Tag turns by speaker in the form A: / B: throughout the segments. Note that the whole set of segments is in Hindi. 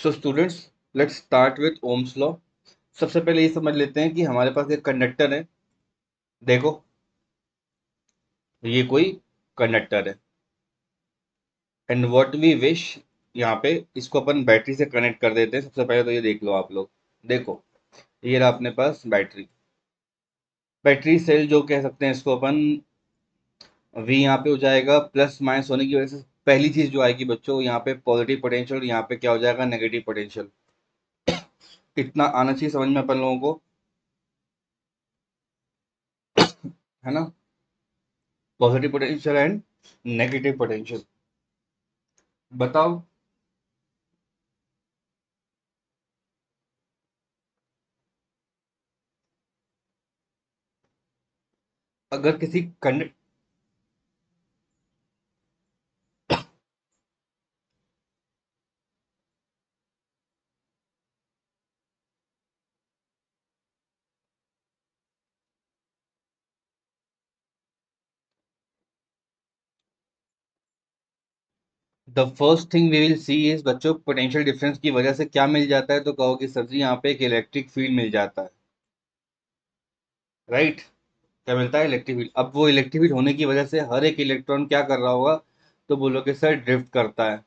A: So students, let's start with Ohm's law. सबसे पहले ये समझ लेते हैं कि हमारे पास एक कंडक्टर है। देखो, ये कोई कंडक्टर है एंड व्हाट वी विश, यहाँ पे इसको अपन बैटरी से कनेक्ट कर देते हैं। सबसे पहले तो ये देख लो आप लोग। देखो, ये रहा अपने पास बैटरी। बैटरी सेल जो कह सकते हैं इसको अपन। वी यहाँ पे हो जाएगा प्लस माइनस होने की वजह से पहली चीज जो आएगी बच्चों, यहाँ पे पॉजिटिव पोटेंशियल, यहाँ पे क्या हो जाएगा, नेगेटिव पोटेंशियल। इतना आना चाहिए समझ में अपन लोगों को, है ना। Positive potential and negative potential. बताओ, अगर किसी conduct the first thing we will see is बच्चों, पोटेंशियल डिफरेंस की वजह से क्या मिल जाता है, तो कहोगे सर जी यहाँ पे एक इलेक्ट्रिक फील्ड मिल जाता है। राइट, क्या मिलता है, इलेक्ट्रिक फील्ड। अब वो इलेक्ट्रिक फील्ड होने की वजह से हर एक इलेक्ट्रॉन क्या कर रहा होगा, तो बोलोगे सर ड्रिफ्ट करता है।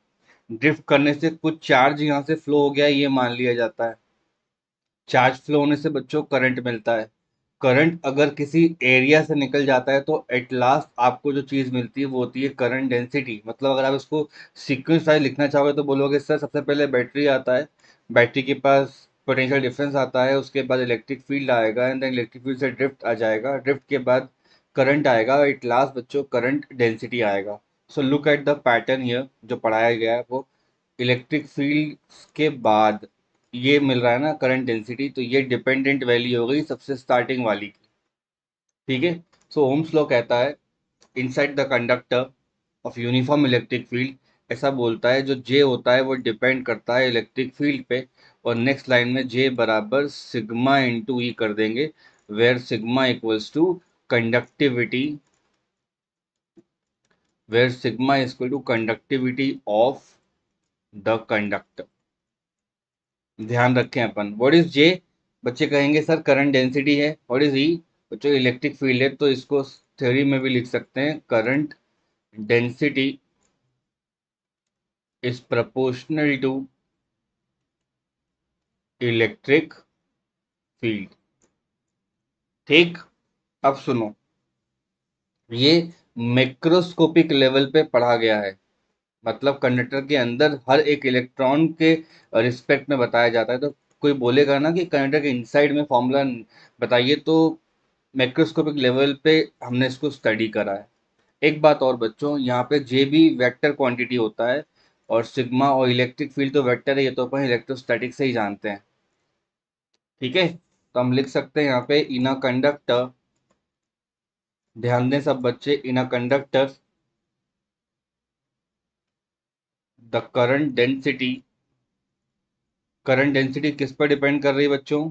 A: ड्रिफ्ट करने से कुछ चार्ज यहाँ से फ्लो हो गया, ये मान लिया जाता है। चार्ज फ्लो होने से बच्चों करंट मिलता है। करंट अगर किसी एरिया से निकल जाता है तो एट लास्ट आपको जो चीज मिलती है वो होती है करंट डेंसिटी। मतलब अगर आप इसको सीक्वेंस वाइज लिखना चाहोगे तो बोलोगे सर सबसे पहले बैटरी आता है, बैटरी के पास पोटेंशियल डिफरेंस आता है, उसके बाद इलेक्ट्रिक फील्ड आएगा एंड देन इलेक्ट्रिक फील्ड से ड्रिफ्ट आ जाएगा, ड्रिफ्ट के बाद करंट आएगा, एट लास्ट बच्चों करंट डेंसिटी आएगा। So look at the pattern here जो पढ़ाया गया है वो। इलेक्ट्रिक फील्ड के बाद ये मिल रहा है ना करंट डेंसिटी, तो ये डिपेंडेंट वैल्यू हो गई सबसे स्टार्टिंग वाली की। ठीक है। सो ओम्स लॉ कहता है inside the conductor of uniform electric field, ऐसा बोलता है जो जे होता है वो डिपेंड करता है इलेक्ट्रिक फील्ड पे। और नेक्स्ट लाइन में जे बराबर सिग्मा इंटू ई कर देंगे, where sigma equals to conductivity, where sigma is equal to conductivity of the conductor. ध्यान रखें अपन, व्हाट इज जे, बच्चे कहेंगे सर करंट डेंसिटी है। व्हाट इज ई, बच्चों इलेक्ट्रिक फील्ड है, तो इसको थ्योरी में भी लिख सकते हैं current density is proportional to electric field. ठीक। अब सुनो, ये मैक्रोस्कोपिक लेवल पे पढ़ा गया है। मतलब कंडक्टर के अंदर हर एक इलेक्ट्रॉन के रिस्पेक्ट में बताया जाता है। तो कोई बोलेगा ना कि कंडक्टर के इनसाइड में फॉर्मूला बताइए, तो मैक्रोस्कोपिक लेवल पे हमने इसको स्टडी करा है। एक बात और बच्चों, यहाँ पे जे भी वेक्टर क्वांटिटी होता है और सिग्मा और इलेक्ट्रिक फील्ड तो वेक्टर है, ये तो अपन इलेक्ट्रोस्टैटिक से ही जानते हैं। ठीक है, तो हम लिख सकते हैं यहाँ पे इन अ कंडक्टर, ध्यान दें सब बच्चे, in a conductor the current density किस पर डिपेंड कर रही है बच्चों,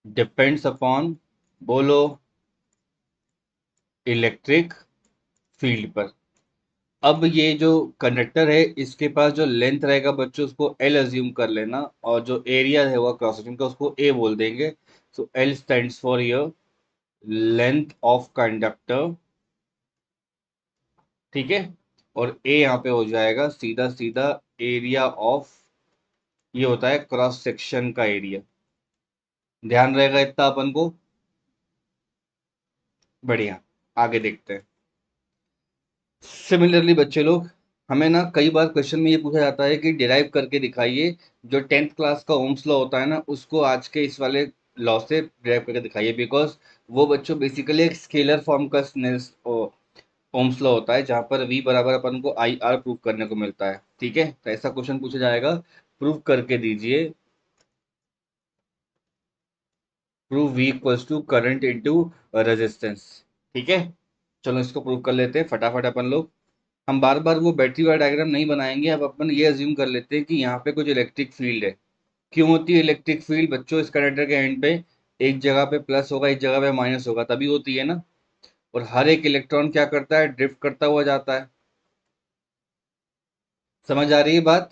A: डिपेंड्स अपॉन, बोलो, इलेक्ट्रिक फील्ड पर। अब ये जो कंडक्टर है इसके पास जो लेंथ रहेगा बच्चों उसको एल अज्यूम कर लेना, और जो एरिया है वो क्रॉस सेक्शन का उसको ए बोल देंगे। So L stands for your length of conductor. ठीक है, और ए यहाँ पे हो जाएगा सीधा सीधा एरिया ऑफ, ये होता है क्रॉस सेक्शन का एरिया। ध्यान रहेगा इतना अपन को। बढ़िया, आगे देखते हैं। सिमिलरली बच्चे लोग, हमें ना कई बार क्वेश्चन में ये पूछा जाता है कि डिराइव करके दिखाइए जो 10th क्लास का ओम्स लॉ होता है ना, उसको आज के इस वाले लॉ से डिराइव करके दिखाइए। बिकॉज वो बच्चों बेसिकली एक स्केलर फॉर्म का ओम्स लॉ होता है जहां पर v बराबर अपन को आई आर प्रूव करने को मिलता है। ठीक है, तो ऐसा क्वेश्चन पूछा जाएगा, प्रूव करके दीजिए, prove v equals to current into resistance. ठीक है, चलो इसको प्रूव कर लेते हैं फटाफट अपन लोग। हम बार बार वो बैटरी वाला डायग्राम नहीं बनाएंगे, अब अपन ये अज्यूम कर लेते हैं कि यहाँ पे कुछ इलेक्ट्रिक फील्ड है। क्यों होती है इलेक्ट्रिक फील्ड बच्चों, इस कंडक्टर के एंड पे एक जगह पे प्लस होगा, एक जगह पे माइनस होगा, तभी होती है ना। और हर एक इलेक्ट्रॉन क्या करता है, ड्रिफ्ट करता हुआ जाता है। समझ आ रही है बात?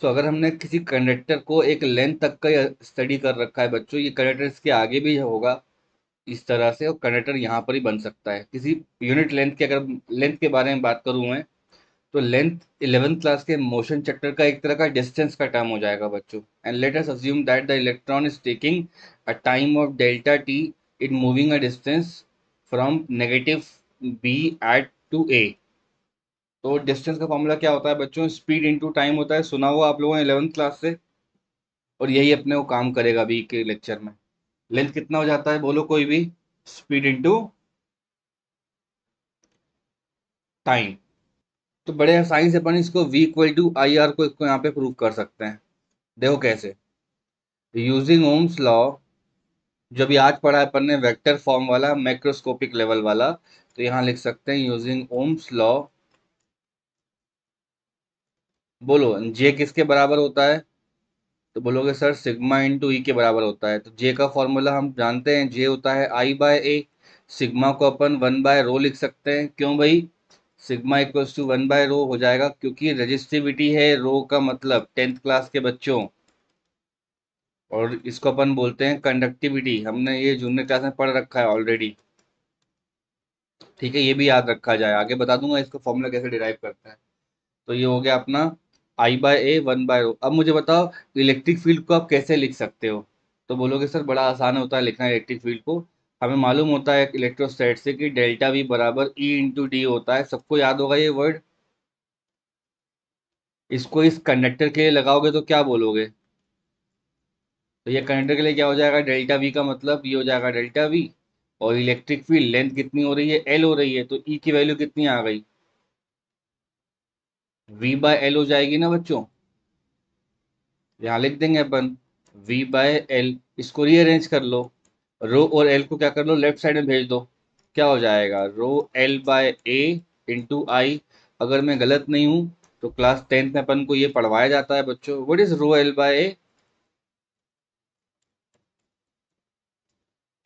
A: तो अगर हमने किसी कंडक्टर को एक लेंथ तक का स्टडी कर रखा है बच्चों, ये कंडक्टर इसके आगे भी होगा इस तरह से, और कंडक्टर यहाँ पर ही बन सकता है किसी यूनिट लेंथ के। अगर लेंथ के बारे में बात करूँ मैं, तो लेंथ 11th क्लास के मोशन चैप्टर का एक तरह का डिस्टेंस का टर्म हो जाएगा बच्चों। And let us assume that the electron is taking a time of delta T in moving a distance from negative B at to A. तो डिस्टेंस का फॉर्मूला क्या होता है बच्चों? स्पीड इंटू टाइम होता है, सुना हुआ आप लोगों ने 11th क्लास से। और यही अपने को काम करेगा अभी के लेक्चर में। लेंथ कितना हो जाता है बोलो कोई भी? Speed into time. तो बड़े आसानी से अपन इसको v equal to I R को इसको यहाँ पे प्रूव कर सकते हैं। देखो कैसे, यूजिंग ओम्स लॉ। जो भी आज पढ़ा है अपन ने वेक्टर फॉर्म वाला, मैक्रोस्कोपिक लेवल वाला, तो यहाँ लिख सकते हैं यूजिंग ओम्स लॉ। बोलो जे किसके बराबर होता है? तो बोलोगे सर सिग्मा इंटू ई के बराबर होता है। तो जे का फॉर्मूला हम जानते हैं, जे होता है आई बाय ए। सिग्मा को अपन 1/रो लिख सकते हैं। क्यों भाई? सिग्मा इक्वल्स टू 1/रो हो जाएगा क्योंकि रजिस्टिविटी है रो का मतलब 10th क्लास के बच्चों। और इसको अपन बोलते हैं कंडक्टिविटी। हमने ये जूनियर क्लास में पढ़ रखा है ऑलरेडी। ठीक है, ये भी याद रखा जाए, आगे बता दूंगा इसको फॉर्मूला कैसे डिराइव करते हैं। तो ये हो गया अपना आई बाय ए 1/रो। अब मुझे बताओ इलेक्ट्रिक फील्ड को आप कैसे लिख सकते हो? तो बोलोगे सर बड़ा आसान होता है लिखना इलेक्ट्रिक फील्ड को। हमें मालूम होता है इलेक्ट्रोस्टैट से कि डेल्टा वी बराबर ई इंटू डी होता है, सबको याद होगा ये वर्ड। इसको इस कंडक्टर के लिए लगाओगे तो क्या बोलोगे? तो ये कंडक्टर के लिए क्या हो जाएगा? डेल्टा वी का मतलब ये हो जाएगा डेल्टा वी। और इलेक्ट्रिक फील्ड लेंथ कितनी हो रही है? एल हो रही है, तो ई की वैल्यू कितनी आ गई? वी बाय एल हो जाएगी ना बच्चों। यहाँ लिख देंगे अपन v बाय एल। इसको रीअरेंज कर लो, रो और एल को क्या कर लो, लेफ्ट साइड में भेज दो। क्या हो जाएगा? Rho L by A into I. अगर मैं गलत नहीं हूं तो क्लास 10th में अपन को ये पढ़वाया जाता है बच्चों। What is rho L by A?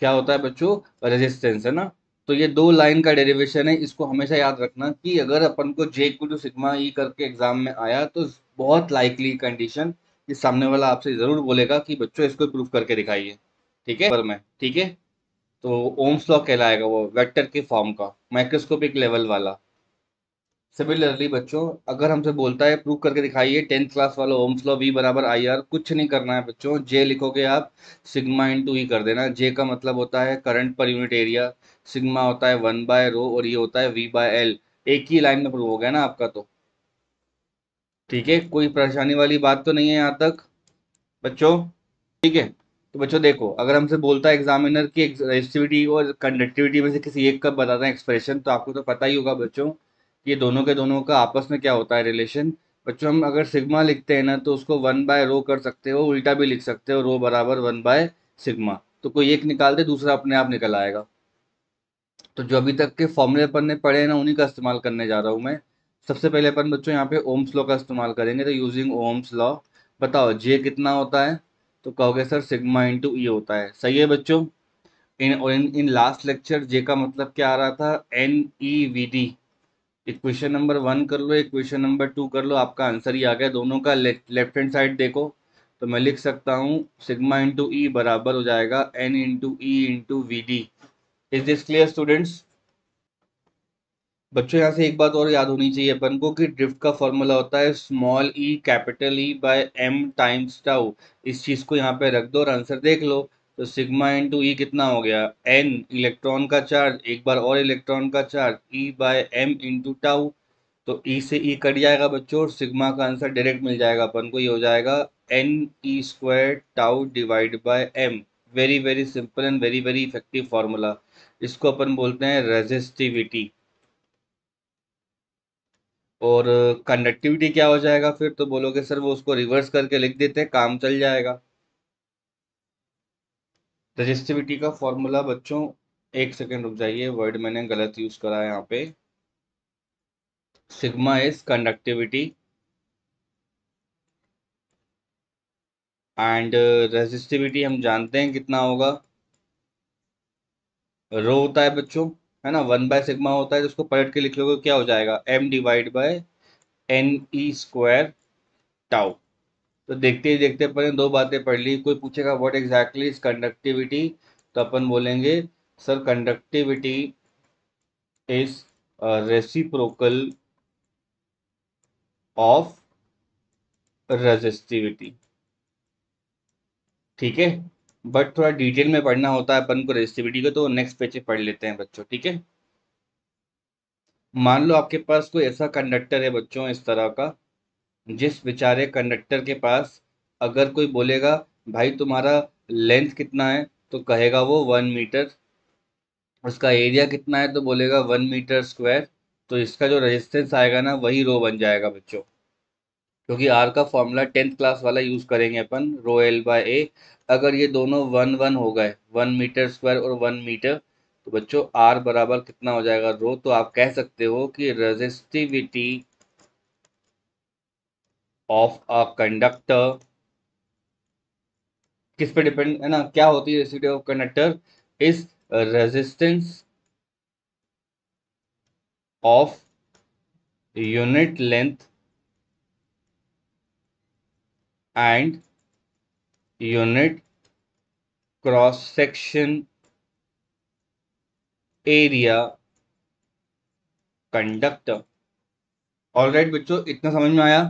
A: क्या होता है बच्चों? रेजिस्टेंस है ना। तो ये दो लाइन का डेरिवेशन है, इसको हमेशा याद रखना कि अगर अपन को जे इक्वल टू सिग्मा ई करके एग्जाम में आया तो बहुत लाइकली कंडीशन कि सामने वाला आपसे जरूर बोलेगा कि बच्चों इसको प्रूफ करके दिखाइए। ठीक है, पर मैं ठीक है। तो ओम्स लॉ कहलाएगा वो वेक्टर के फॉर्म का, माइक्रोस्कोपिक लेवल वाला। सिमिलरली बच्चों, अगर हमसे बोलता है प्रूव करके दिखाइए 10th क्लास वाला ओम्स लॉ v बराबर आई आर, कुछ नहीं करना है बच्चों, जे लिखोगे आप, सिग्मा इंटू ई कर देना। जे का मतलब होता है current per unit area, sigma होता है 1/रो, और ये होता है v बाय एल। एक ही लाइन में प्रूव हो गया ना आपका तो। ठीक है, कोई परेशानी वाली बात तो नहीं है यहाँ तक बच्चों? ठीक है। तो बच्चों देखो, अगर हमसे बोलता है एग्जामिनर की रेजिस्टिविटी और कंडक्टिविटी में से किसी एक का बताना है एक्सप्रेशन, तो आपको तो पता ही होगा बच्चों कि ये दोनों के दोनों का आपस में क्या होता है रिलेशन। बच्चों हम अगर सिग्मा लिखते हैं ना तो उसको 1/रो कर सकते हो, उल्टा भी लिख सकते हो, रो बराबर 1/सिग्मा। तो कोई एक निकाल दे दूसरा अपने आप निकल आएगा। तो जो अभी तक के फॉर्मूले अपन ने पढ़े हैं ना, उन्हीं का इस्तेमाल करने जा रहा हूँ मैं। सबसे पहले अपन बच्चों यहाँ पे ओम्स लॉ का इस्तेमाल करेंगे। तो यूजिंग ओम्स लॉ, बताओ जे कितना होता है? तो कहोगे सर सिग्मा इंटू ई होता है। सही है बच्चों। इन लास्ट लेक्चर जे का मतलब क्या आ रहा था? NEVD। इक्वेशन नंबर 1 कर लो, इक्वेशन नंबर 2 कर लो, आपका आंसर ही आ गया दोनों का। लेफ्ट हैंड साइड देखो, तो मैं लिख सकता हूँ सिग्मा इंटू ई बराबर हो जाएगा N/E/VD। Is this clear students? बच्चों यहाँ से एक बात और याद होनी चाहिए अपन को कि ड्रिफ्ट का फॉर्मूला होता है small E capital E by M times tau. इस चीज को यहाँ पे रख दो और आंसर देख लो। तो सिग्मा इंटू ई कितना हो गया? एन इलेक्ट्रॉन का चार्ज, एक बार और इलेक्ट्रॉन का charge, E by M into tau. तो ई से ई कट जाएगा बच्चों और सिग्मा का आंसर डायरेक्ट मिल जाएगा अपन को, ये हो जाएगा NE² tau divide by M. Very very simple and very very effective formula. इसको अपन बोलते हैं रेजिस्टिविटी। और कंडक्टिविटी क्या हो जाएगा फिर? तो बोलोगे सर वो उसको रिवर्स करके लिख देते हैं, काम चल जाएगा। रजिस्टिविटी का फॉर्मूला बच्चों, एक सेकेंड रुक जाइए, वर्ड मैंने गलत यूज करा है यहाँ पे। Sigma is conductivity and resistivity हम जानते हैं कितना होगा। रो होता है बच्चों, है ना, 1/सिग्मा होता है, तो उसको पलट के लिख लोगे क्या हो जाएगा? M/, N E square tau. तो देखते ही देखते अपन ने दो बातें पढ़ ली। कोई पूछेगा व्हाट एग्जैक्टली इज कंडक्टिविटी, तो अपन बोलेंगे sir conductivity is reciprocal of resistivity. ठीक है, बट थोड़ा डिटेल में पढ़ना होता है अपन को रेजिस्टिविटी को, तो नेक्स्ट पेज पे पढ़ लेते हैं बच्चों। ठीक है, मान लो आपके पास कोई ऐसा कंडक्टर है बच्चों इस तरह का, जिस बेचारे कंडक्टर के पास अगर कोई बोलेगा भाई तुम्हारा लेंथ कितना है, तो कहेगा वो 1 मीटर। उसका एरिया कितना है तो बोलेगा 1 मीटर स्क्वायर। तो इसका जो रेजिस्टेंस आएगा ना वही रो बन जाएगा बच्चों, क्योंकि आर का फॉर्मूला 10th क्लास वाला यूज करेंगे अपन, रो एल बाय ए। अगर ये दोनों 1 1 हो गए, 1 मीटर स्क्वायर और 1 मीटर, तो बच्चों आर बराबर कितना हो जाएगा, रो। तो आप कह सकते हो कि रेजिस्टिविटी ऑफ अ कंडक्टर किस पे डिपेंड है ना, क्या होती है resistivity of conductor, is resistance of unit length and unit cross section area conductor. Alright बच्चों, इतना समझ में आया।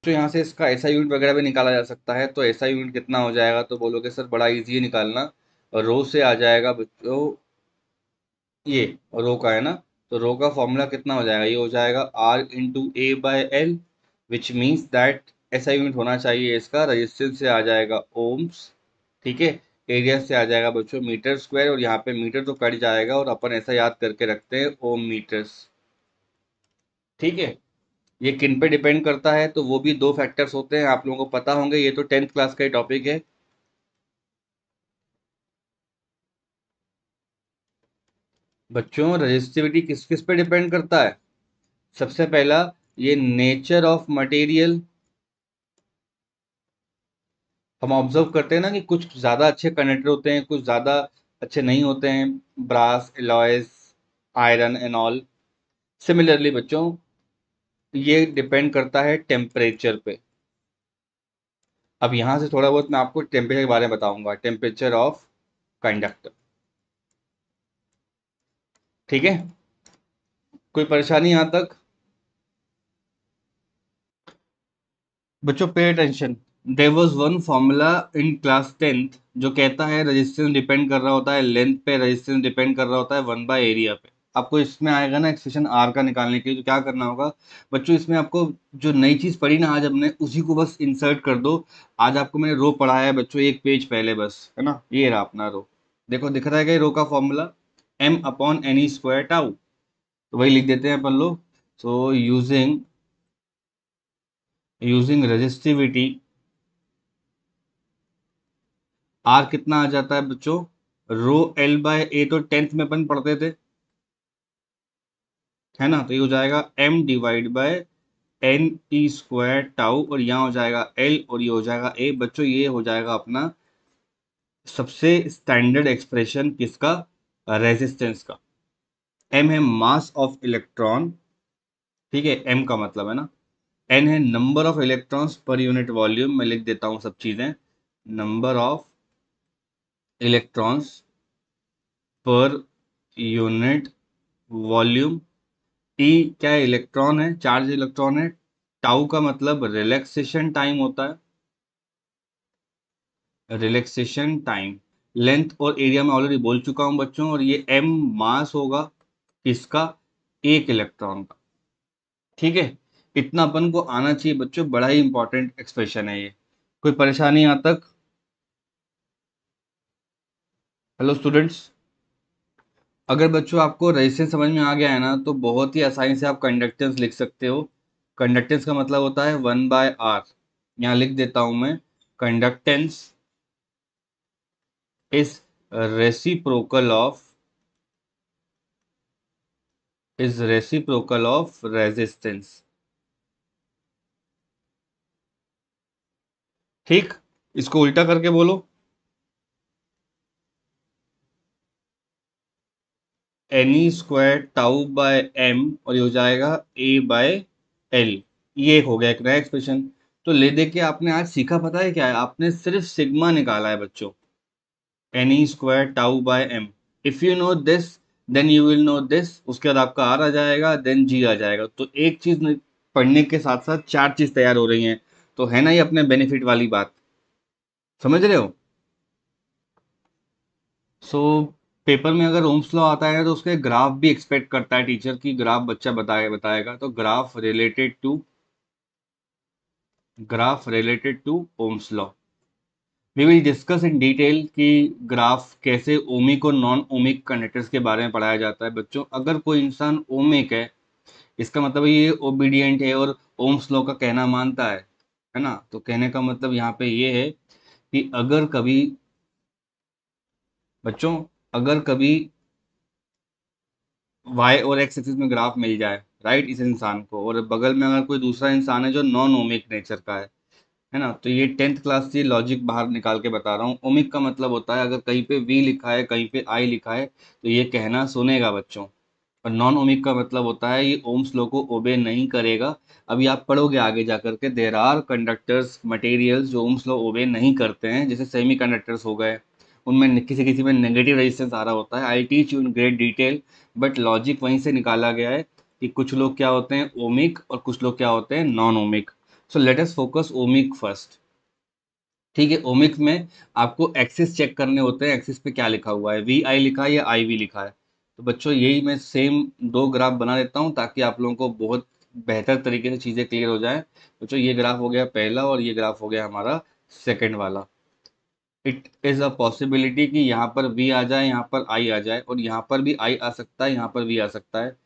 A: तो यहाँ से इसका ऐसा यूनिट वगैरह भी निकाला जा सकता है। तो ऐसा यूनिट कितना हो जाएगा, तो बोलोगे सर बड़ा इजी है निकालना। रो से आ जाएगा बच्चों, ये रो का है ना, तो रो का फॉर्मूला कितना हो जाएगा, ये हो जाएगा R into A by L, which means that ऐसा यूनिट होना चाहिए इसका, रजिस्टेंस से आ जाएगा ओम्स। ठीक है, एरिया से आ जाएगा बच्चों मीटर स्क्वायर, और यहाँ पे मीटर तो कट जाएगा और अपन ऐसा याद करके रखते हैं ओम मीटर्स। ठीक है, ये किन पे डिपेंड करता है, तो वो भी दो फैक्टर्स होते हैं, आप लोगों को पता होंगे, ये तो 10th क्लास का ही टॉपिक है। बच्चों रजिस्टिविटी किस किस पे डिपेंड करता है, सबसे पहला ये नेचर ऑफ मटेरियल। हम ऑब्जर्व करते हैं ना कि कुछ ज्यादा अच्छे कंडक्टर होते हैं, कुछ ज्यादा अच्छे नहीं होते हैं, brass alloys iron and all. Similarly बच्चों ये डिपेंड करता है टेम्परेचर पे। अब यहां से थोड़ा बहुत मैं आपको टेम्परेचर के बारे में बताऊंगा, टेम्परेचर ऑफ कंडक्टर। ठीक है, कोई परेशानी यहां तक बच्चों? Pay attention, there was one formula in class 10th जो कहता है रेजिस्टेंस डिपेंड कर रहा होता है लेंथ पे, रेजिस्टेंस डिपेंड कर रहा होता है 1/एरिया पे। आपको इसमें आएगा ना एक्सप्रेशन आर का निकालने के लिए, तो क्या करना होगा बच्चों, इसमें आपको जो नई चीज पढ़ी ना आज हमने, उसी को बस इंसर्ट कर दो। आज आपको मैंने रो पढ़ाया है बच्चों एक पेज पहले बस, है ना, ये रहा अपना रो। देखो दिख रहा है क्या रो का formula, M upon NE square tau. तो वही लिख देते हैं अपन लोग। सो यूजिंग रेजिस्टिविटी, आर कितना आ जाता है बच्चों, रो एल बाय ए, तो 10th में अपन पढ़ते थे, है ना। तो ये हो जाएगा M divide by N E square tau, और यहाँ हो जाएगा एल और ये हो जाएगा ए। बच्चों ये हो जाएगा अपना सबसे स्टैंडर्ड एक्सप्रेशन किसका, रेजिस्टेंस का। एम है मास ऑफ इलेक्ट्रॉन, ठीक है, एम का मतलब है ना। एन है number of electrons per unit volume, मैं लिख देता हूँ सब चीजें, number of electrons per unit volume. T क्या है, इलेक्ट्रॉन है, चार्ज इलेक्ट्रॉन है। टाउ का मतलब रिलैक्सेशन टाइम होता है, रिलैक्सेशन टाइम। लेंथ और एरिया में ऑलरेडी बोल चुका हूं बच्चों, और ये एम मास होगा किसका, एक इलेक्ट्रॉन का। ठीक है, इतना अपन को आना चाहिए बच्चों, बड़ा ही इंपॉर्टेंट एक्सप्रेशन है ये। कोई परेशानी यहाँ तक? हेलो स्टूडेंट्स, अगर बच्चों आपको रेजिस्टेंस समझ में आ गया है ना, तो बहुत ही आसानी से आप कंडक्टेंस लिख सकते हो। कंडक्टेंस का मतलब होता है 1/r। यहाँ लिख देता हूं मैं, conductance is reciprocal of, resistance. ठीक, इसको उल्टा करके बोलो, NE square tau by M, और ये हो जाएगा ए बाय एल। ये एक हो गया एक नया एक्सप्रेशन। तो ले दे के आपने आज सीखा, पता है क्या है, आपने सिर्फ सिग्मा निकाला है बच्चों, NE square tau by M. If you know this then you will know this, उसके बाद आपका आर आ जाएगा, देन जी आ जाएगा। तो एक चीज पढ़ने के साथ साथ चार चीज तैयार हो रही हैं। तो है ना ये अपने बेनिफिट वाली बात, समझ रहे हो? सो पेपर में अगर ओम्स लॉ आता है तो उसके ग्राफ भी एक्सपेक्ट करता है टीचर की, ग्राफ बच्चा बताएगा। तो graph related to Ohm's law, we will discuss in detail कि ग्राफ कैसे ओमिक और नॉन ओमिक कंडक्टर्स के बारे में पढ़ाया जाता है बच्चों। अगर कोई इंसान ओमिक है, इसका मतलब ये ओबीडियंट है और ओम्स लॉ का कहना मानता है ना। तो कहने का मतलब यहाँ पे ये है कि अगर कभी बच्चों, अगर कभी वाई और एक्स एक्सिस में ग्राफ मिल जाए, राइट, इस इंसान को, और बगल में अगर कोई दूसरा इंसान है जो नॉन ओमिक नेचर का है ना, तो ये 10th क्लास से लॉजिक बाहर निकाल के बता रहा हूँ। ओमिक का मतलब होता है अगर कहीं पे वी लिखा है कहीं पे आई लिखा है तो ये कहना सुनेगा बच्चों। और नॉन ओमिक का मतलब होता है ये ओम्स लॉ को ओबे नहीं करेगा। अभी आप पढ़ोगे आगे जा करके, देर आर कंडक्टर्स मटेरियल्स जो ओम्स लॉ ओबे नहीं करते हैं, जैसे सेमी कंडक्टर्स हो गए, उनमें किसी किसी में नेगेटिव रेजिस्टेंस आ रहा होता है। I teach you in great detail, but logic वहीं से निकाला गया है कि कुछ लोग क्या होते हैं ओमिक और कुछ लोग क्या होते हैं non ohmic. So let us focus ohmic first. ठीक है, ओमिक में आपको एक्सिस चेक करने होते हैं, एक्सिस पे क्या लिखा हुआ है, वी आई लिखा है या आई वी लिखा है। तो बच्चों यही मैं सेम दो ग्राफ बना देता हूँ ताकि आप लोगों को बहुत बेहतर तरीके से चीज़ें क्लियर हो जाएं। बच्चों ये ग्राफ हो गया पहला और ये ग्राफ हो गया हमारा सेकंड वाला। इट इज़ अ पॉसिबिलिटी कि यहाँ पर वी आ जाए, यहाँ पर आई आ जाए, और यहाँ पर भी आई आ सकता है, यहाँ पर वी आ सकता है।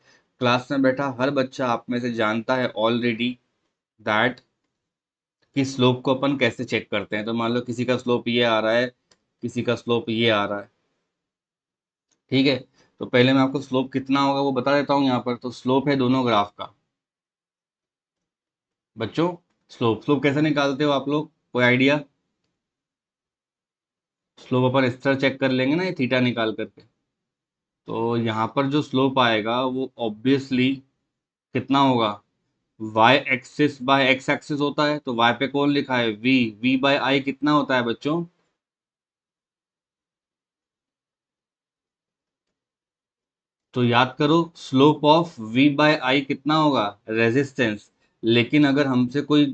A: क्लास में बैठा हर बच्चा आप में से जानता है ऑलरेडी दैट कि स्लोप को अपन कैसे चेक करते हैं। तो मान लो किसी का स्लोप ये आ रहा है, किसी का स्लोप ये आ रहा है, ठीक है। तो पहले मैं आपको स्लोप कितना होगा वो बता देता हूँ। यहाँ पर तो स्लोप है दोनों ग्राफ का बच्चों। स्लोप स्लोप कैसे निकालते हो आप लोग, कोई आइडिया? स्लोप अपन इस तरह चेक कर लेंगे ना, ये थीटा निकाल करके। तो यहाँ पर जो स्लोप आएगा वो ऑब्वियसली कितना होगा, Y axis by X axis होता है। तो वाई पे कौन लिखा है, वी, वी बाय आई कितना होता है बच्चों? तो याद करो, स्लोप ऑफ v बाय आई कितना होगा, रेजिस्टेंस। लेकिन अगर हमसे कोई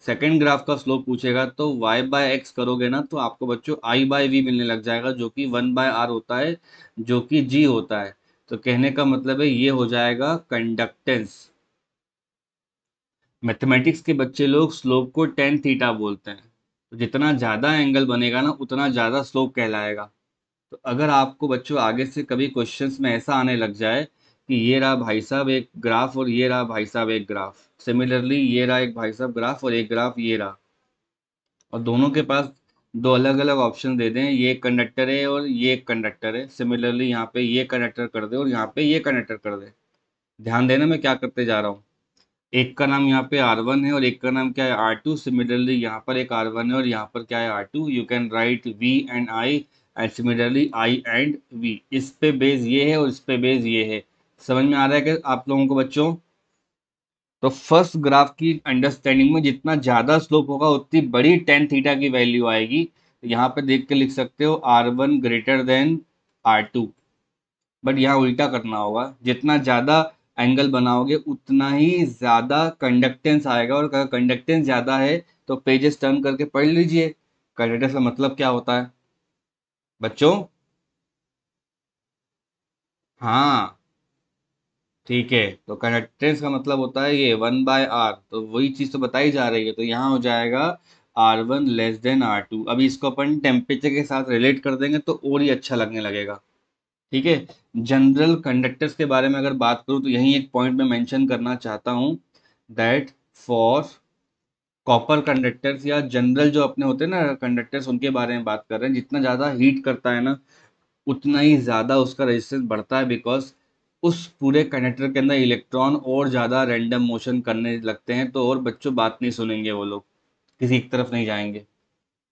A: सेकंड ग्राफ का स्लोप पूछेगा तो y बाय एक्स करोगे ना, तो आपको बच्चों i बाय वी मिलने लग जाएगा जो कि 1/r होता है, जो कि g होता है। तो कहने का मतलब है ये हो जाएगा कंडक्टेंस। मैथमेटिक्स के बच्चे लोग स्लोप को टेन थीटा बोलते हैं। तो जितना ज्यादा एंगल बनेगा ना उतना ज्यादा स्लोप कहलाएगा। तो अगर आपको बच्चों आगे से कभी क्वेश्चंस में ऐसा आने लग जाए कि ये रहा भाई साहब एक ग्राफ और ये रहा भाई साहब एक ग्राफ, सिमिलरली ये रहा एक भाई साहब ग्राफ और एक ग्राफ ये रहा, और दोनों के पास दो अलग अलग ऑप्शन दे दें, ये एक कंडक्टर है और ये एक कंडक्टर है, सिमिलरली यहाँ पे ये कंडक्टर कर दे और यहाँ पे ये कंडक्टर कर दे। ध्यान देना मैं क्या करते जा रहा हूँ। एक का नाम यहाँ पे R1 है और एक का नाम क्या है R2। सिमिलरली यहाँ पर एक R1 है और यहाँ पर क्या है R2। You can write V and I and similarly I and V। इस पे बेस ये है और इस पे बेस ये है। समझ में आ रहा है कि आप लोगों को बच्चों? तो फर्स्ट ग्राफ की अंडरस्टैंडिंग में जितना ज्यादा स्लोप होगा उतनी बड़ी टेन थीटा की वैल्यू आएगी। तो यहाँ पे देख के लिख सकते हो R1 greater than R2। But यहाँ उल्टा करना होगा, जितना ज्यादा एंगल बनाओगे उतना ही ज्यादा कंडक्टेंस आएगा, और अगर कंडक्टेंस ज्यादा है तो पेजेस टर्न करके पढ़ लीजिए कंडक्टेंस का मतलब क्या होता है बच्चों। हाँ, ठीक है, तो कंडक्टेंस का मतलब होता है ये 1/r, तो वही चीज तो बताई जा रही है। तो यहाँ हो जाएगा R1 लेस देन R2। अभी इसको अपन टेम्परेचर के साथ रिलेट कर देंगे तो और ही अच्छा लगने लगेगा। ठीक है, जनरल कंडक्टर्स के बारे में अगर बात करूं तो यही एक पॉइंट मैं मेंशन करना चाहता हूं, दैट फॉर कॉपर कंडक्टर्स या जनरल जो अपने होते हैं ना कंडक्टर्स, उनके बारे में बात कर रहे हैं। जितना ज़्यादा हीट करता है ना उतना ही ज़्यादा उसका रेजिस्टेंस बढ़ता है, बिकॉज उस पूरे कंडक्टर के अंदर इलेक्ट्रॉन और ज़्यादा रैंडम मोशन करने लगते हैं। तो और बच्चों बात नहीं सुनेंगे वो लोग, किसी एक तरफ नहीं जाएंगे।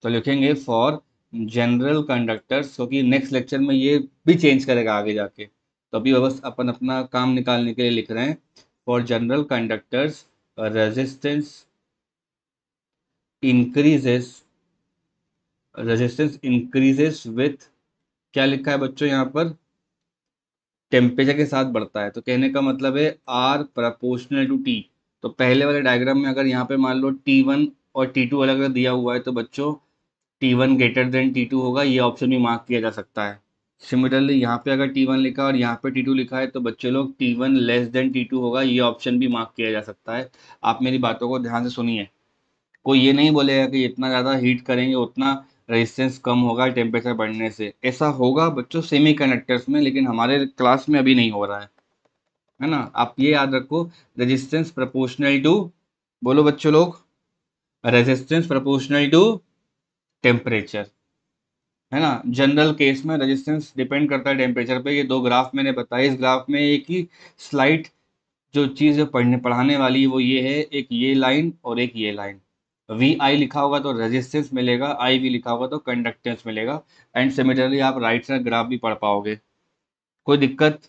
A: तो लिखेंगे फॉर जनरल कंडक्टर्स, क्योंकि नेक्स्ट लेक्चर में ये भी चेंज करेगा आगे जाके। तो अभी बस अपन अपना काम निकालने के लिए लिख रहे हैं, for general conductors resistance increases, resistance increases with, क्या लिखा है बच्चों यहाँ पर, टेम्परेचर के साथ बढ़ता है। तो कहने का मतलब है आर प्रपोर्शनल टू टी। तो पहले वाले डायग्राम में अगर यहाँ पे मान लो T1 और T2 अलग अलग दिया हुआ है तो बच्चों T1 ग्रेटर देन T2 होगा, ये ऑप्शन भी मार्क किया जा सकता है। सिमिलरली यहाँ पे अगर T1 लिखा है और यहाँ पे T2 लिखा है तो बच्चे लोग T1 लेस देन T2 होगा, ये ऑप्शन भी मार्क किया जा सकता है। आप मेरी बातों को ध्यान से सुनिए। कोई ये नहीं बोलेगा कि इतना ज़्यादा हीट करेंगे उतना रेजिस्टेंस कम होगा टेम्परेचर बढ़ने से। ऐसा होगा बच्चों सेमीकंडक्टर्स में, लेकिन हमारे क्लास में अभी नहीं हो रहा है ना। आप ये याद रखो, रेजिस्टेंस प्रोपोर्शनल टू, बोलो बच्चों लोग, रेजिस्टेंस प्रोपोर्शनल टू टेम्परेचर, है ना। जनरल केस में रेजिस्टेंस डिपेंड करता है टेम्परेचर पे। ये दो ग्राफ मैंने बताए, इस ग्राफ में एक ही स्लाइड जो चीज़ पढ़ाने वाली है वो ये है, एक ये लाइन और एक ये लाइन। वी आई लिखा होगा तो रेजिस्टेंस मिलेगा, आई वी लिखा होगा तो कंडक्टेंस मिलेगा। एंड सिमिलरली आप राइट साइड ग्राफ भी पढ़ पाओगे। कोई दिक्कत?